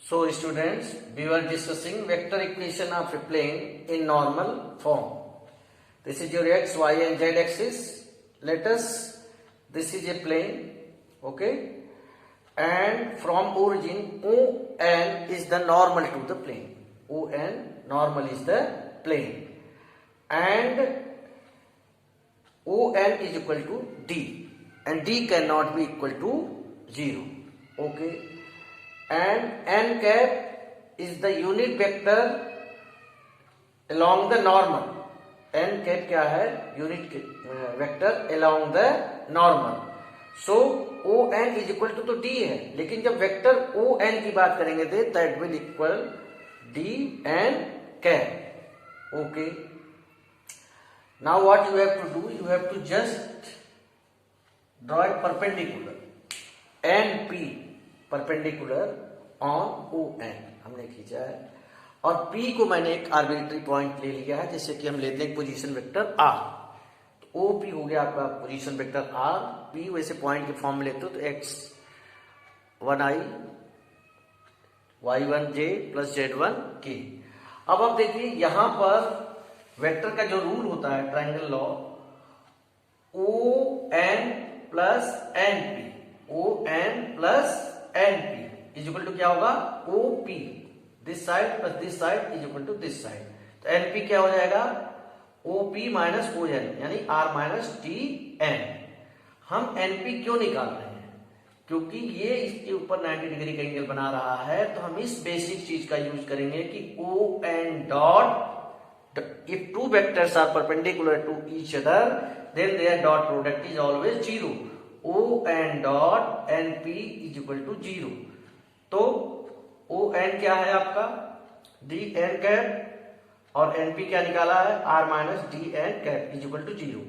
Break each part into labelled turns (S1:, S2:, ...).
S1: So students, we were discussing vector equation of a plane in normal form. This is your x, y and z axis. This is a plane, okay? And from origin, ON is the normal to the plane. ON, normal is the plane. And ON is equal to D. And D cannot be equal to 0, okay? And n cap is the unit vector along the normal. n cap क्या है? Unit vector along the normal. So O n is equal to D है, लेकिन जब vector O n की बात करेंगे तो that will equal D n cap. Okay. Now what you have to do? You have to just draw a perpendicular NP perpendicular on O N हमने खींचा है, और P को मैंने एक आर्बिट्री पॉइंट ले लिया है, जैसे कि हम लेते हैं पोजीशन वेक्टर R, तो OP हो गया आपका पोजीशन वेक्टर R. P वैसे पॉइंट के फॉर्म में लेते हो तो x1i y1j प्लस z1k. अब आप देखिए यहां पर वेक्टर का जो रूल होता है triangle law, ON plus NP, ON plus NP is equal to क्या होगा? OP. This side plus this side is equal to this side. तो NP क्या हो जाएगा? OP माइनस ON यानी R माइनस TN. हम NP क्यों निकाल रहे हैं? क्योंकि ये इसके ऊपर 90 डिग्री का एंगल बना रहा है, तो हम इस बेसिक चीज का यूज करेंगे कि ON dot, if two vectors are perpendicular to each other then their dot product is always 0. ON dot NP is equal to 0. तो ON क्या है आपका? DN कैप, और NP क्या निकाला है? R minus DN cap is equal to 0.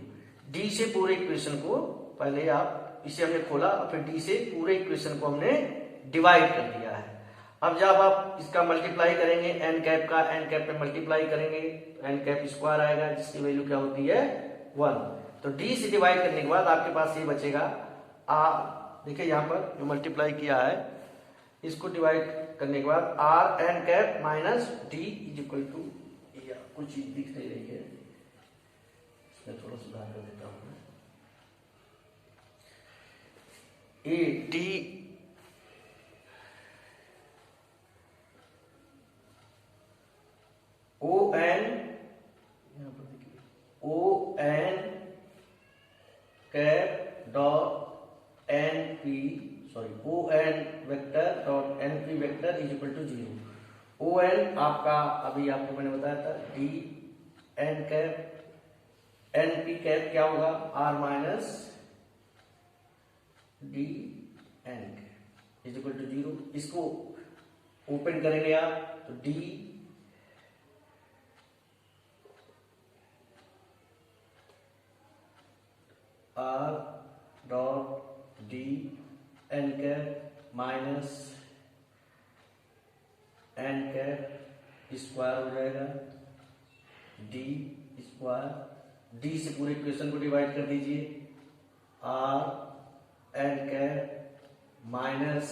S1: D से पूरे इक्वेशन को पहले आप इसे हमने खोला, और फिर D से पूरे इक्वेशन को हमने डिवाइड कर दिया है. अब जब आप इसका मल्टीप्लाई करेंगे n कैप का n कैप पे मल्टीप्लाई करेंगे तो n कैप स्क्वायर आएगा, जिसकी वैल्यू क्या होती है? 1. तो D से डिवाइड करने के बाद आपके पास ये बचेगा R. देखिए यहाँ पर जो मल्टीप्लाई किया है, इसको डिवाइड करने के बाद R n cap minus D is equal to, कुछ चीज दिख नहीं रही है, इसमें थोड़ा सुधार कर देता हूँ मैं. ए D ON, यहाँ पर देखिए ON cap dot NP, sorry ON vector dot NP vector is equal to 0. ON आपका अभी आपको मैंने बताया था DN कैप, NP कैप क्या होगा? R minus DN cap is equal to 0. इसको ओपन करेंगे आप तो D R dot D n cap minus n cap square हो जाएगा D स्क्वायर. D से पूरे इक्वेशन को डिवाइड कर दीजिए. R n cap minus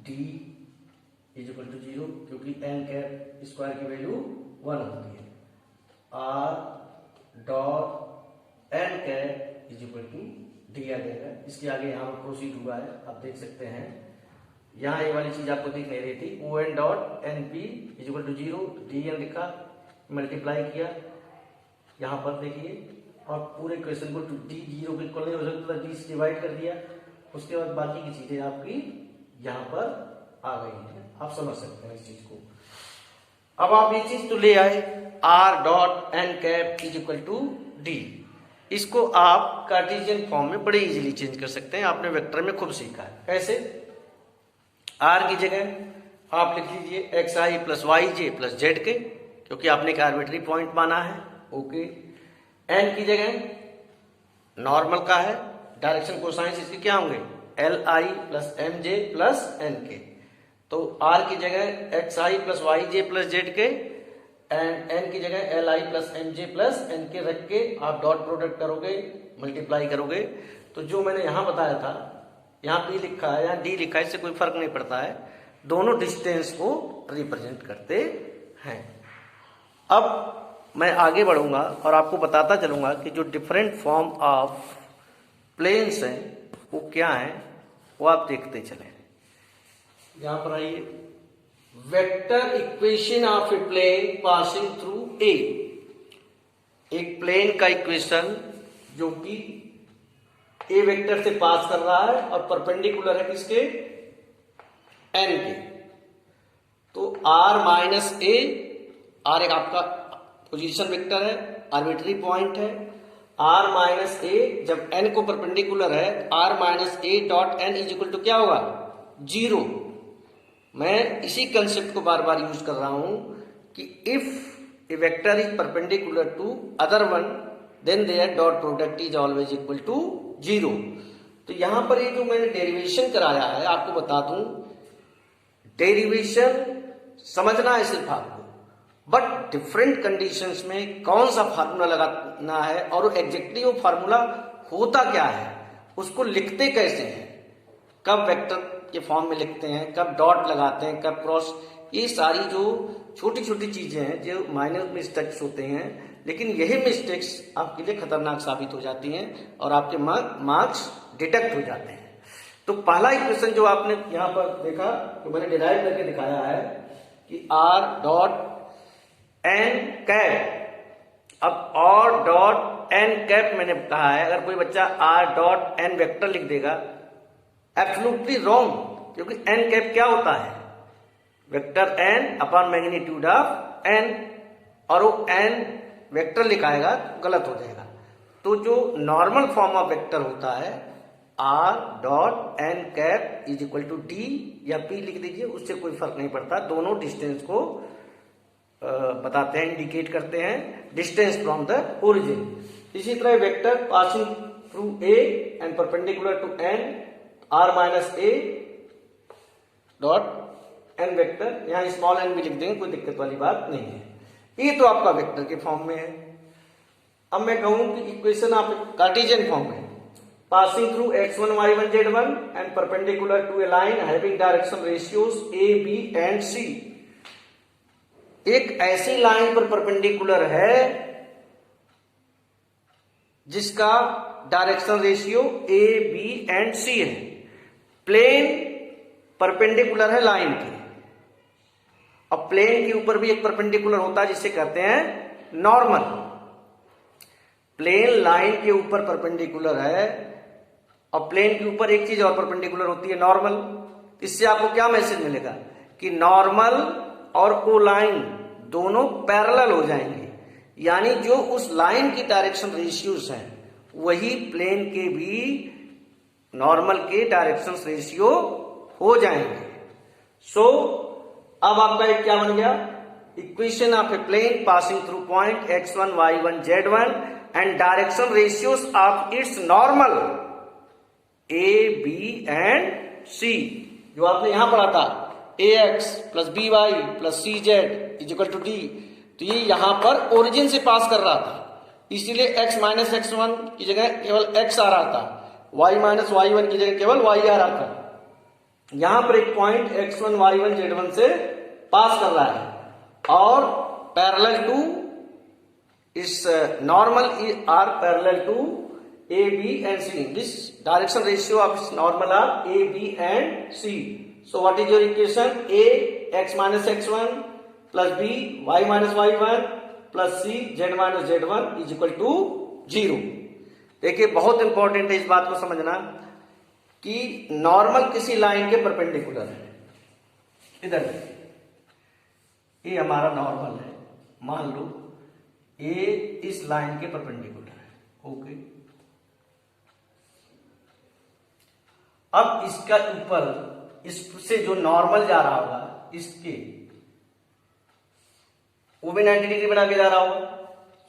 S1: D is equal to 0, क्योंकि n कैप स्क्वायर की वैल्यू 1 होती है. R dot n cap is equal to D आ जाएगा. इसके आगे यहाँ पर प्रोसीड हुआ है, आप देख सकते हैं. यहाँ ये वाली चीज आपको दिख नहीं रही थी. ON dot NP is equal to 0, DN लिखा, मल्टीप्लाई किया यहाँ पर देखिए, और पूरे क्वेश्चन को D 0 के इक्वल नहीं हो सकता, D से डिवाइड कर दिया. उसके बाद बाकी की चीजें आपकी यहाँ पर आ गई हैं, आप समझ सकते हैं इस चीज को. अब आप ये चीज तो ले आए, R dot N cap is equal to D. इसको आप कार्टेशियन फॉर्म में बड़े इजीली चेंज कर सकते हैं. आपने वेक्टर में खूब सीखा है. कैसे? R की जगह आप लिख लीजिए xi plus yj plus zk, क्योंकि आपने एक आर्बिट्री पॉइंट माना है. ओके. n की जगह नॉर्मल का है, डायरेक्शन कोसाइंस इसके क्या होंगे? li plus mj plus nk. तो R की जगह xi plus yj plus zk, and n की जगह li plus mj plus nk रख के आप डॉट प्रोडक्ट करोगे, मल्टीप्लाई करोगे. तो जो मैंने यहां बताया था, यहाँ P लिखा है, यहाँ D लिखा है, इससे कोई फर्क नहीं पड़ता है. दोनों डिस्टेंस को रिप्रेजेंट करते हैं। अब मैं आगे बढ़ूंगा और आपको बताता चलूंगा कि जो डिफरेंट फॉर्म ऑफ प्लेन्स हैं वो क्या है, वो आप देखते चले। यहां पर आइए, vector equation of a plane passing through A. एक प्लेन का इक्वेशन जो कि ए वेक्टर से पास कर रहा है और परपेंडिकुलर है किसके, एन के। तो आर माइनस ए, आर एक आपका पोजीशन वेक्टर है, आर्बिट्री पॉइंट है। आर माइनस ए जब एन को परपेंडिकुलर है, R minus A dot N is equal to क्या होगा, 0। मैं इसी कंसेप्ट को बार बार यूज कर रहा हूं कि if a vector is perpendicular to other one then their dot product is always equal to 0। तो यहां पर ये जो मैंने डेरिवेशन कराया है, आपको बता दूं, डेरिवेशन समझना है सिर्फ आपको, बट डिफरेंट कंडीशंस में कौन सा फार्मूला लगाना है और एग्जैक्टली वो फार्मूला होता क्या है, उसको लिखते कैसे हैं, कब वेक्टर के फॉर्म में लिखते हैं, कब डॉट लगाते हैं, कब क्रॉस, ये सारी जो छोटी छोटी चीजें हैं जो माइनर मिस्टेक्स होते हैं, लेकिन यही मिस्टेक्स आपके लिए खतरनाक साबित हो जाती हैं और आपके मार्क्स डिडक्ट हो जाते हैं। तो पहला इक्वेशन जो आपने यहां पर देखा, तो मैंने डिराइव करके दिखाया है कि आर डॉट एन कैप। अब और डॉट एन कैप मैंने कहा है, अगर कोई बच्चा आर डॉट एन वेक्टर लिख देगा, एब्सोल्युटली रॉन्ग, क्योंकि एन कैप क्या होता है, vector N upon magnitude of N, और वो एन वेक्टर लिखाएगा तो गलत हो जाएगा। तो जो नॉर्मल फॉर्म ऑफ वेक्टर होता है, R dot N cap is equal to D या पी लिख दीजिए, उससे कोई फर्क नहीं पड़ता, दोनों डिस्टेंस को बताते हैं, इंडिकेट करते हैं, डिस्टेंस फ्रॉम द ओरिजिन। इसी तरह vector passing through A and perpendicular to N, R minus A dot N vector, यहां स्मॉल एन भी लिख देंगे, कोई दिक्कत वाली बात नहीं है। ये तो आपका वेक्टर के फॉर्म में है। अब मैं कहूं कि इक्वेशन आप कार्टेशियन फॉर्म में, passing through x1 y1 z1 and perpendicular to a line having direction ratios a b and c। एक ऐसी लाइन पर परपेंडिकुलर है जिसका direction ratio a b and c है। प्लेन परपेंडिकुलर है लाइन के, और प्लेन के ऊपर भी एक परपेंडिकुलर होता है जिसे कहते हैं नॉर्मल। प्लेन लाइन के ऊपर परपेंडिकुलर है और प्लेन के ऊपर एक चीज और परपेंडिकुलर होती है, नॉर्मल। इससे आपको क्या मैसेज मिलेगा कि नॉर्मल और ओ लाइन दोनों पैरेलल हो जाएंगे, यानी जो उस लाइन की डायरेक्शन रेशियोज हैं वही प्लेन के भी नॉर्मल के डायरेक्शन रेशियो हो जाएंगे। सो अब आपका एक क्या बन गया, equation of a plane passing through point x1 y1 z1 and direction ratios of its normal a b and c। जो आपने यहां पढ़ा था ax plus B Y plus C Z is equal to D, तो ये यहां पर origin से पास कर रहा था, इसीलिए x माइनस x1 की जगह केवल x आ रहा था, y माइनस y1 की जगह केवल y आ रहा था। यहां पर एक पॉइंट x1 y1 z1 से पास कर रहा है और पैरेलल टू इस normal are parallel to A B and C. This direction ratio of normal are A B and C. So what is your equation, a x minus x1 plus b y minus y1 plus c z minus z1 is equal to 0। देखिए बहुत important है इस बात को समझना कि normal किसी line के परपेंडिकुलर है। इधर ये हमारा नॉर्मल है, मान लो ये इस लाइन के परपेंडिकुलर है, ओके। अब इसका ऊपर इससे जो नॉर्मल जा रहा होगा इसके, वो भी 90 डिग्री बना के जा रहा होगा।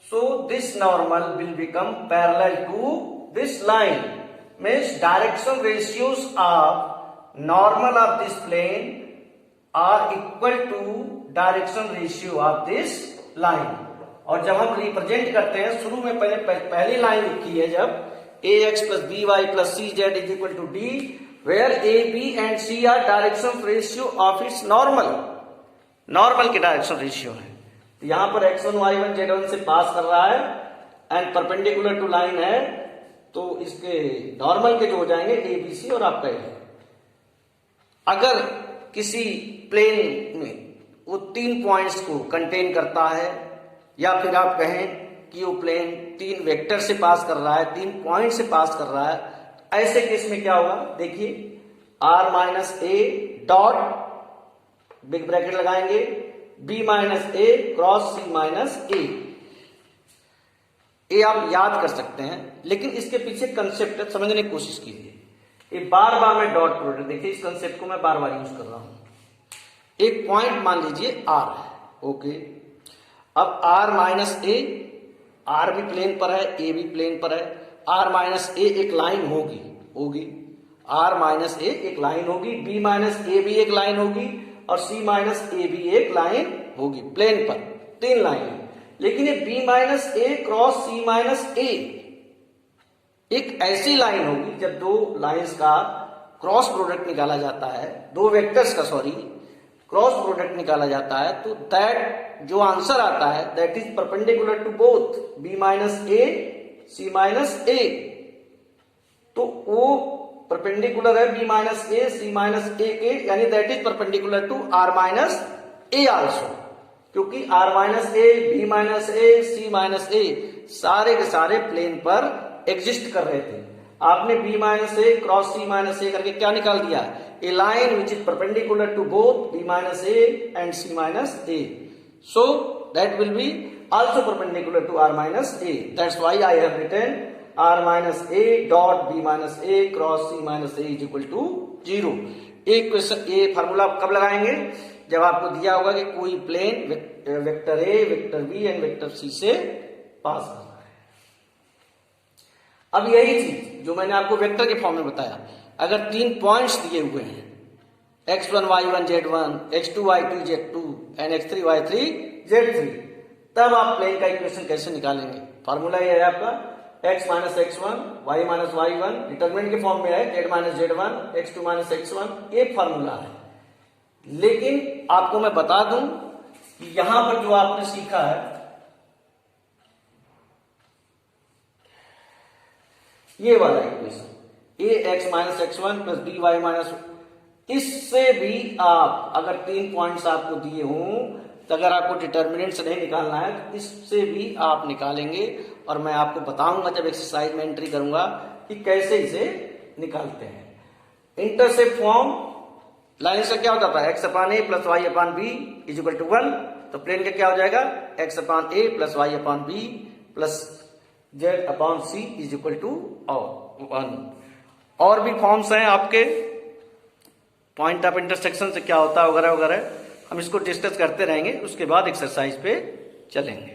S1: So this normal will become parallel to this line, means direction ratios of normal of this plane are equal to direction ratio of this line. और जब हम रिप्रेजेंट करते हैं, शुरू में पहली लाइन लिखी है जब ax plus B Y plus C Z is equal to D, where A B and C are direction ratio of its normal के डायरेक्शन रेशियो है। तो यहां पर x1 y1 z1 से पास कर रहा है एंड परपेंडिकुलर टू लाइन है, तो इसके नॉर्मल के जो हो जाएंगे ए बी सी और आपका ए। अगर किसी प्लेन में वो 3 पॉइंट्स को कंटेन करता है, या फिर आप कहें कि वो प्लेन 3 वेक्टर से पास कर रहा है, 3 पॉइंट से पास कर रहा है, ऐसे केस में क्या होगा देखिए, r minus A dot big bracket लगाएंगे b minus A cross c minus ए आप याद कर सकते हैं, लेकिन इसके पीछे कंसेप्ट समझने की कोशिश कीजिए। ये बार बार मैं डॉट प्रोडक्ट, देखिए इस कंसेप्ट को मैं बार बार यूज कर रहा हूं। एक पॉइंट मान लीजिए r है, ओके। अब r माइनस ए, r भी प्लेन पर है, a भी प्लेन पर है, r माइनस ए एक लाइन होगी r माइनस ए एक लाइन होगी, b माइनस ए भी एक लाइन होगी और c माइनस ए भी एक लाइन होगी प्लेन पर, 3 लाइन। लेकिन ये b minus A cross c minus ए एक ऐसी लाइन होगी, जब 2 लाइंस का क्रॉस प्रोडक्ट निकाला जाता है, 2 वेक्टर्स का क्रॉस प्रोडक्ट निकाला जाता है, तो दैट जो आंसर आता है that is perpendicular to both b minus A c minus A. तो वो परपेंडिकुलर है b minus A c minus A के, यानी that is perpendicular to r minus A also, क्योंकि r minus A b minus A c minus A सारे के सारे plane पर एग्जिस्ट कर रहे थे। आपने b minus A cross c minus A करके क्या निकाल दिया, a line which is perpendicular to both b minus A and c minus A, so that will be also perpendicular to r minus A. That's why I have written r minus A dot b minus A cross c minus A is equal to 0। एक question, ये formula कब लगाएंगे, जब आपको दिया होगा कि कोई plane vector A, vector B and vector C से पास कर रहा है। अब यही चीज जो मैंने आपको वेक्टर के फॉर्म में बताया, अगर 3 पॉइंट्स दिए हुए हैं x1 y1 z1, x2 y2 z2 and x3 y3 z3, तब आप प्लेन का इक्वेशन कैसे निकालेंगे। फार्मूला ये है आपका x minus x1 y minus y1, determinant के फॉर्म में है z minus z1 x2 minus x1, ये फार्मूला है। लेकिन आपको मैं बता दूं कि यहां पर जो आपने सीखा है, ये वाला equation A X minus x1 plus B Y minus, इससे भी आप अगर 3 पॉइंट्स आपको दिए हों, तो अगर आपको डिटर्मिनेंट्स नहीं निकालना है तो इससे भी आप निकालेंगे, और मैं आपको बताऊंगा जब एक्सरसाइज में एंट्री करूंगा कि कैसे इसे निकालते हैं। इंटरसेप्ट फॉर्म लाइन से क्या होता था, X upon A plus Y upon B is equal to 1, तो प्लेन का क्या हो जाएगा, X upon A plus Y upon B plus Z upon C is equal to 1। और भी फॉर्म्स हैं आपके, पॉइंट ऑफ इंटरसेक्शन से क्या होता है वगैरह वगैरह, हम इसको डिस्कस करते रहेंगे, उसके बाद एक्सरसाइज पे चलेंगे।